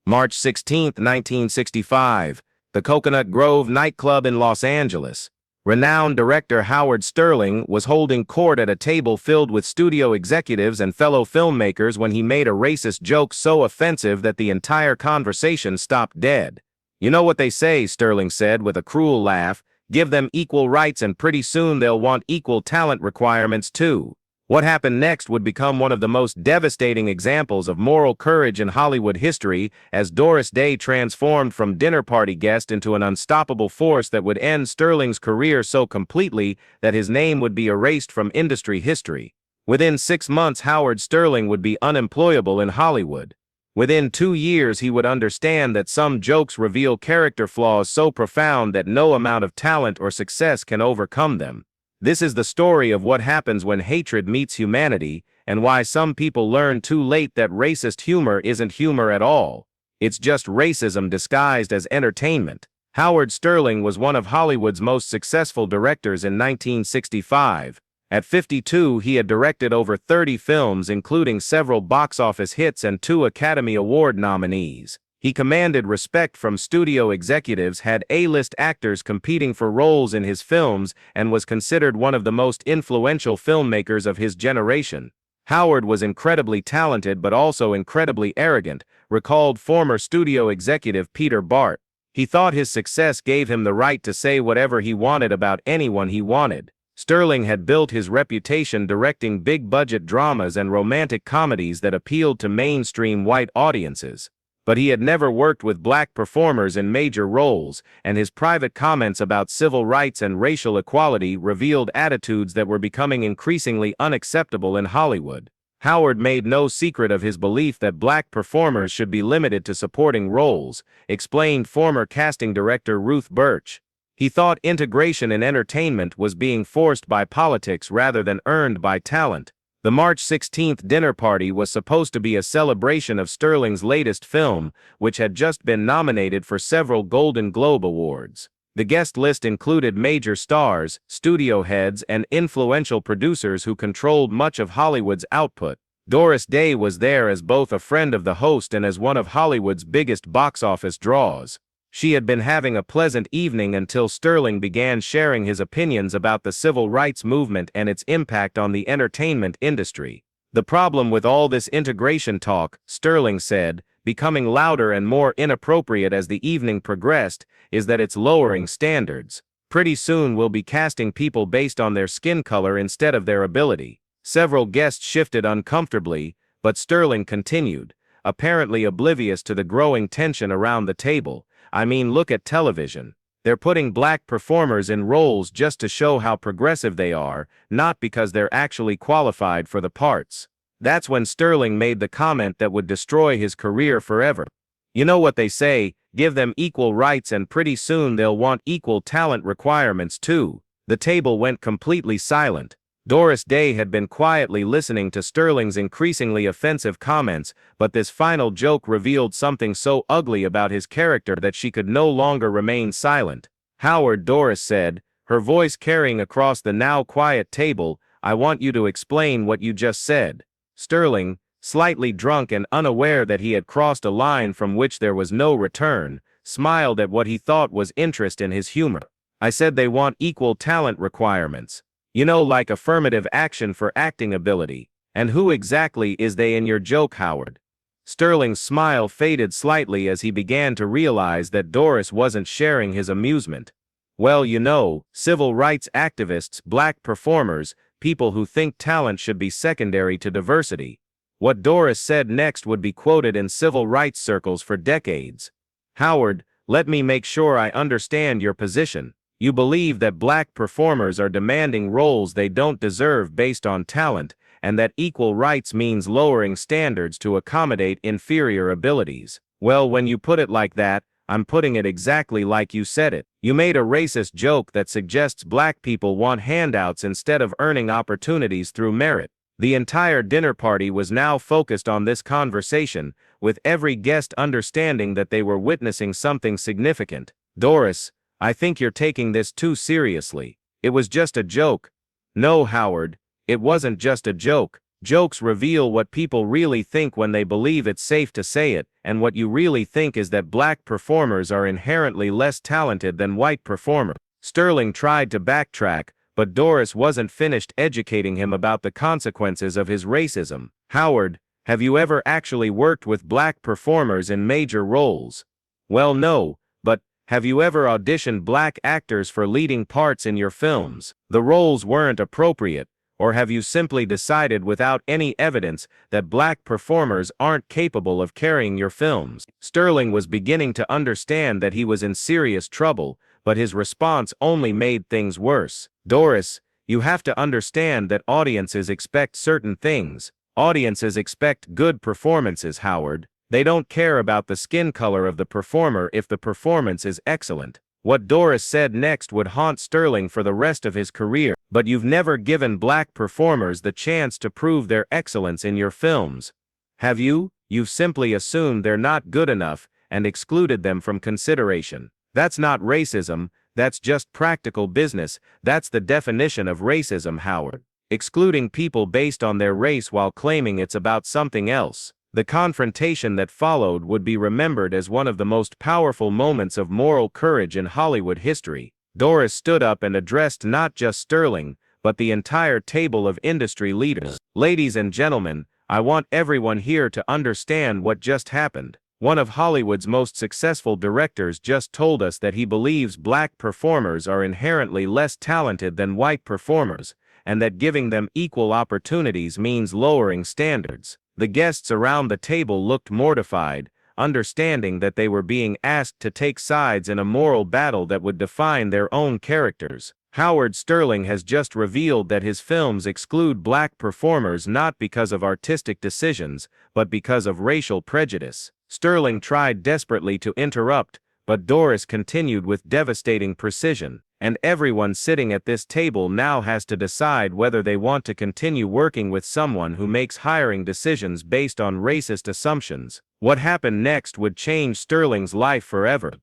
March 16, 1965, the Coconut Grove nightclub in Los Angeles. Renowned director Howard Sterling was holding court at a table filled with studio executives and fellow filmmakers when he made a racist joke so offensive that the entire conversation stopped dead. "You know what they say," Sterling said with a cruel laugh, "give them equal rights and pretty soon they'll want equal talent requirements too." What happened next would become one of the most devastating examples of moral courage in Hollywood history, as Doris Day transformed from dinner party guest into an unstoppable force that would end Sterling's career so completely that his name would be erased from industry history. Within 6 months, Howard Sterling would be unemployable in Hollywood. Within 2 years, he would understand that some jokes reveal character flaws so profound that no amount of talent or success can overcome them. This is the story of what happens when hatred meets humanity, and why some people learn too late that racist humor isn't humor at all. It's just racism disguised as entertainment. Howard Sterling was one of Hollywood's most successful directors in 1965. At 52, he had directed over 30 films, including several box office hits and 2 Academy Award nominees. He commanded respect from studio executives, had A-list actors competing for roles in his films, and was considered one of the most influential filmmakers of his generation. Howard was incredibly talented but also incredibly arrogant, recalled former studio executive Peter Bart. He thought his success gave him the right to say whatever he wanted about anyone he wanted. Sterling had built his reputation directing big-budget dramas and romantic comedies that appealed to mainstream white audiences. But he had never worked with black performers in major roles, and his private comments about civil rights and racial equality revealed attitudes that were becoming increasingly unacceptable in Hollywood. Howard made no secret of his belief that black performers should be limited to supporting roles, explained former casting director Ruth Birch. He thought integration in entertainment was being forced by politics rather than earned by talent. The March 16th dinner party was supposed to be a celebration of Sterling's latest film, which had just been nominated for several Golden Globe Awards. The guest list included major stars, studio heads, and influential producers who controlled much of Hollywood's output. Doris Day was there as both a friend of the host and as one of Hollywood's biggest box office draws. She had been having a pleasant evening until Sterling began sharing his opinions about the civil rights movement and its impact on the entertainment industry. "The problem with all this integration talk," Sterling said, becoming louder and more inappropriate as the evening progressed, "is that it's lowering standards. Pretty soon we'll be casting people based on their skin color instead of their ability." Several guests shifted uncomfortably, but Sterling continued, apparently oblivious to the growing tension around the table. "I mean, look at television. They're putting black performers in roles just to show how progressive they are, not because they're actually qualified for the parts." That's when Sterling made the comment that would destroy his career forever. "You know what they say, give them equal rights and pretty soon they'll want equal talent requirements too." The table went completely silent. Doris Day had been quietly listening to Sterling's increasingly offensive comments, but this final joke revealed something so ugly about his character that she could no longer remain silent. "Howard," Doris said, her voice carrying across the now quiet table, "I want you to explain what you just said." Sterling, slightly drunk and unaware that he had crossed a line from which there was no return, smiled at what he thought was interest in his humor. "I said they want equal talent requirements. You know, like affirmative action for acting ability. And who exactly is they in your joke, Howard?" Sterling's smile faded slightly as he began to realize that Doris wasn't sharing his amusement. "Well, you know, civil rights activists, black performers, people who think talent should be secondary to diversity." What Doris said next would be quoted in civil rights circles for decades. "Howard, let me make sure I understand your position. You believe that black performers are demanding roles they don't deserve based on talent, and that equal rights means lowering standards to accommodate inferior abilities." Well, when you put it like that, I'm putting it exactly like you said it. You made a racist joke that suggests black people want handouts instead of earning opportunities through merit. The entire dinner party was now focused on this conversation, with every guest understanding that they were witnessing something significant. "Doris, I think you're taking this too seriously. It was just a joke." "No, Howard, it wasn't just a joke." Jokes reveal what people really think when they believe it's safe to say it, and what you really think is that black performers are inherently less talented than white performers. Sterling tried to backtrack, but Doris wasn't finished educating him about the consequences of his racism. Howard, have you ever actually worked with black performers in major roles? Well, no, but have you ever auditioned black actors for leading parts in your films? The roles weren't appropriate, or have you simply decided without any evidence that black performers aren't capable of carrying your films? Sterling was beginning to understand that he was in serious trouble, but his response only made things worse. Doris, you have to understand that audiences expect certain things. Audiences expect good performances, Howard. They don't care about the skin color of the performer if the performance is excellent. What Doris said next would haunt Sterling for the rest of his career. But you've never given black performers the chance to prove their excellence in your films. Have you? You've simply assumed they're not good enough and excluded them from consideration. That's not racism, that's just practical business. That's the definition of racism, Howard. Excluding people based on their race while claiming it's about something else. The confrontation that followed would be remembered as one of the most powerful moments of moral courage in Hollywood history. Doris stood up and addressed not just Sterling, but the entire table of industry leaders. Ladies and gentlemen, I want everyone here to understand what just happened. One of Hollywood's most successful directors just told us that he believes black performers are inherently less talented than white performers, and that giving them equal opportunities means lowering standards. The guests around the table looked mortified, understanding that they were being asked to take sides in a moral battle that would define their own characters. Howard Sterling has just revealed that his films exclude black performers not because of artistic decisions, but because of racial prejudice. Sterling tried desperately to interrupt, but Doris continued with devastating precision. And everyone sitting at this table now has to decide whether they want to continue working with someone who makes hiring decisions based on racist assumptions. What happened next would change Sterling's life forever.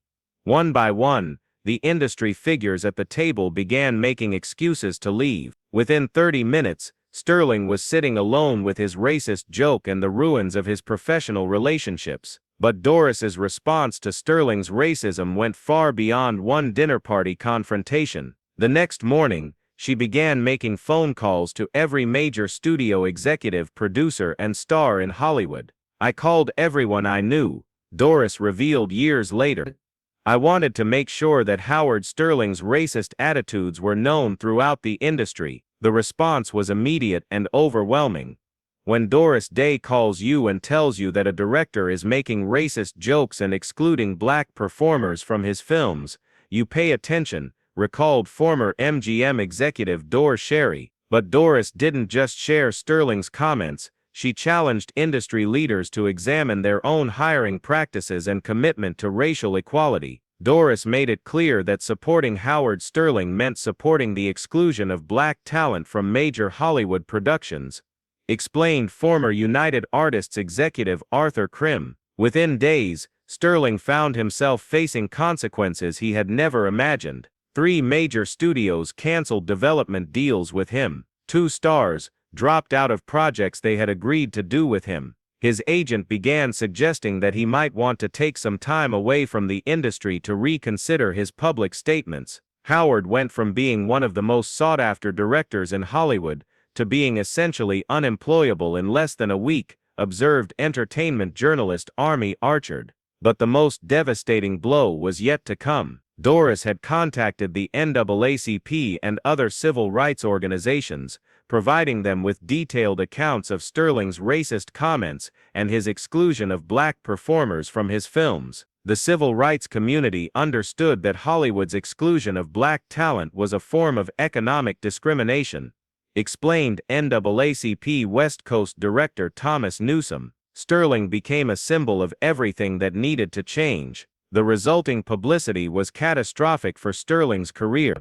One by one, the industry figures at the table began making excuses to leave. Within 30 minutes, Sterling was sitting alone with his racist joke and the ruins of his professional relationships. But Doris's response to Sterling's racism went far beyond one dinner party confrontation. The next morning, she began making phone calls to every major studio executive, producer, and star in Hollywood. I called everyone I knew, Doris revealed years later. I wanted to make sure that Howard Sterling's racist attitudes were known throughout the industry. The response was immediate and overwhelming. When Doris Day calls you and tells you that a director is making racist jokes and excluding black performers from his films, you pay attention, recalled former MGM executive Doris Sherry. But Doris didn't just share Sterling's comments, she challenged industry leaders to examine their own hiring practices and commitment to racial equality. Doris made it clear that supporting Howard Sterling meant supporting the exclusion of black talent from major Hollywood productions, explained former United Artists executive Arthur Krim. Within days, Sterling found himself facing consequences he had never imagined. 3 major studios canceled development deals with him. 2 stars dropped out of projects they had agreed to do with him. His agent began suggesting that he might want to take some time away from the industry to reconsider his public statements. Howard went from being one of the most sought-after directors in Hollywood to being essentially unemployable in less than a week, observed entertainment journalist Army Archard. But the most devastating blow was yet to come. Doris had contacted the NAACP and other civil rights organizations, providing them with detailed accounts of Sterling's racist comments and his exclusion of black performers from his films. The civil rights community understood that Hollywood's exclusion of black talent was a form of economic discrimination, explained NAACP West Coast Director Thomas Newsom. Sterling became a symbol of everything that needed to change. The resulting publicity was catastrophic for Sterling's career.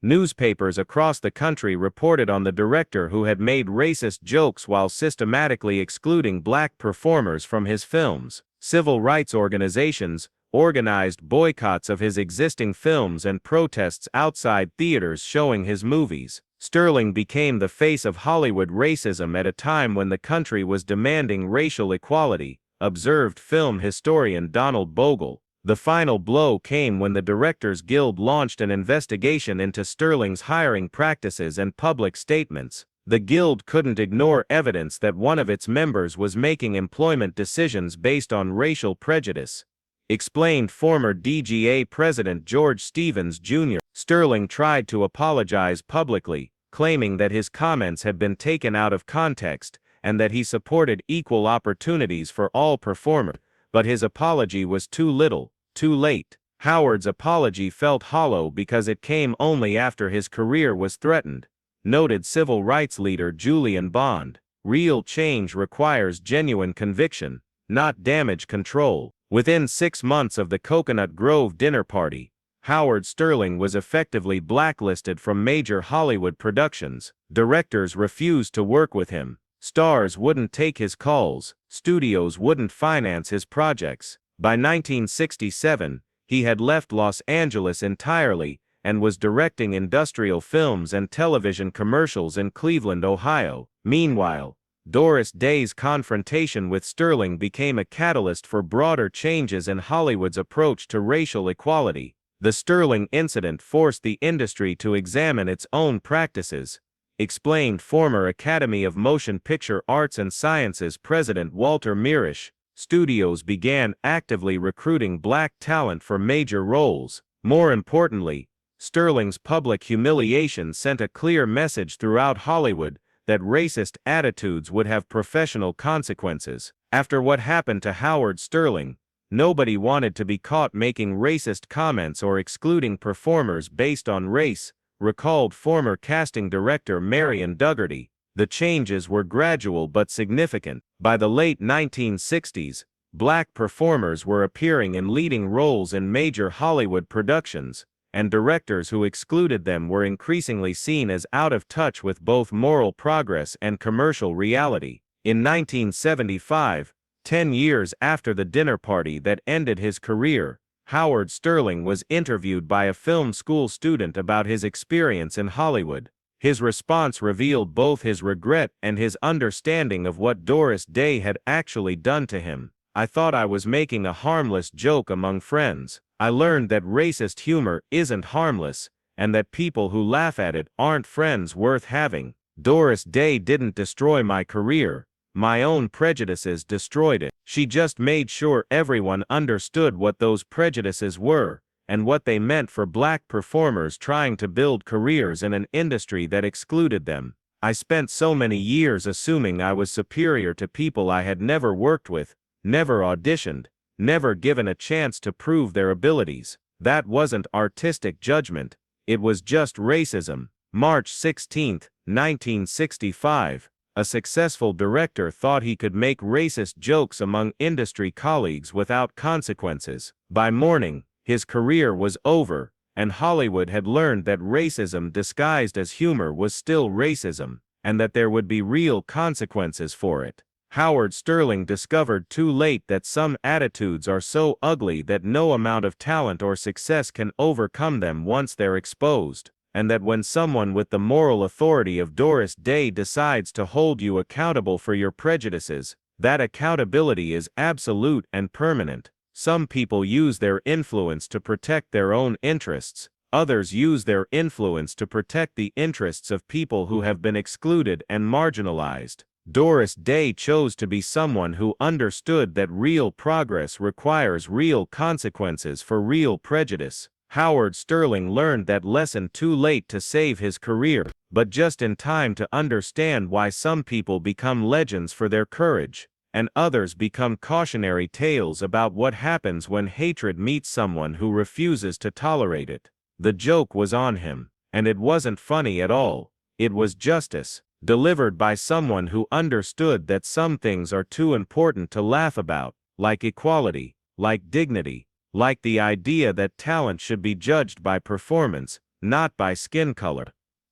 Newspapers across the country reported on the director who had made racist jokes while systematically excluding black performers from his films. Civil rights organizations organized boycotts of his existing films and protests outside theaters showing his movies. Sterling became the face of Hollywood racism at a time when the country was demanding racial equality, observed film historian Donald Bogle. The final blow came when the Directors Guild launched an investigation into Sterling's hiring practices and public statements. The Guild couldn't ignore evidence that one of its members was making employment decisions based on racial prejudice, explained former DGA President George Stevens Jr. Sterling tried to apologize publicly, claiming that his comments had been taken out of context and that he supported equal opportunities for all performers, but his apology was too little, too late. Howard's apology felt hollow because it came only after his career was threatened, noted civil rights leader Julian Bond. Real change requires genuine conviction, not damage control. Within 6 months of the Coconut Grove dinner party, Howard Sterling was effectively blacklisted from major Hollywood productions. Directors refused to work with him. Stars wouldn't take his calls. Studios wouldn't finance his projects. By 1967, he had left Los Angeles entirely and was directing industrial films and television commercials in Cleveland, Ohio. Meanwhile, Doris Day's confrontation with Sterling became a catalyst for broader changes in Hollywood's approach to racial equality. The Sterling incident forced the industry to examine its own practices, explained former Academy of Motion Picture Arts and Sciences President Walter Mirisch. Studios began actively recruiting black talent for major roles. More importantly, Sterling's public humiliation sent a clear message throughout Hollywood that racist attitudes would have professional consequences. After what happened to Howard Sterling, nobody wanted to be caught making racist comments or excluding performers based on race, recalled former casting director Marion Dougherty. The changes were gradual but significant. By the late 1960s, black performers were appearing in leading roles in major Hollywood productions, and directors who excluded them were increasingly seen as out of touch with both moral progress and commercial reality. In 1975, 10 years after the dinner party that ended his career, Howard Sterling was interviewed by a film school student about his experience in Hollywood. His response revealed both his regret and his understanding of what Doris Day had actually done to him. "I thought I was making a harmless joke among friends. I learned that racist humor isn't harmless, and that people who laugh at it aren't friends worth having. Doris Day didn't destroy my career. My own prejudices destroyed it. She just made sure everyone understood what those prejudices were, and what they meant for black performers trying to build careers in an industry that excluded them. I spent so many years assuming I was superior to people I had never worked with, never auditioned, never given a chance to prove their abilities. That wasn't artistic judgment, it was just racism." March 16, 1965. A successful director thought he could make racist jokes among industry colleagues without consequences. By morning, his career was over, and Hollywood had learned that racism disguised as humor was still racism, and that there would be real consequences for it. Howard Sterling discovered too late that some attitudes are so ugly that no amount of talent or success can overcome them once they're exposed, and that when someone with the moral authority of Doris Day decides to hold you accountable for your prejudices, that accountability is absolute and permanent. Some people use their influence to protect their own interests. Others use their influence to protect the interests of people who have been excluded and marginalized. Doris Day chose to be someone who understood that real progress requires real consequences for real prejudice. Howard Sterling learned that lesson too late to save his career, but just in time to understand why some people become legends for their courage, and others become cautionary tales about what happens when hatred meets someone who refuses to tolerate it. The joke was on him, and it wasn't funny at all. It was justice, delivered by someone who understood that some things are too important to laugh about, like equality, like dignity, like the idea that talent should be judged by performance, not by skin color.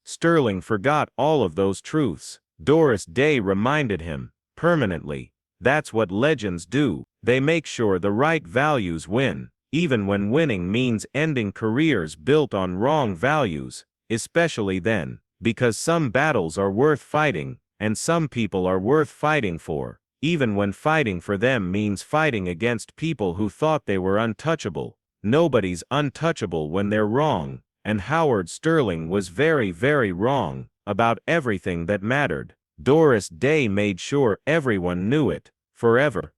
Sterling forgot all of those truths. Doris Day reminded him, permanently. That's what legends do. They make sure the right values win, even when winning means ending careers built on wrong values, especially then. Because some battles are worth fighting, and some people are worth fighting for, even when fighting for them means fighting against people who thought they were untouchable. Nobody's untouchable when they're wrong, and Howard Sterling was very, very wrong about everything that mattered. Doris Day made sure everyone knew it, forever.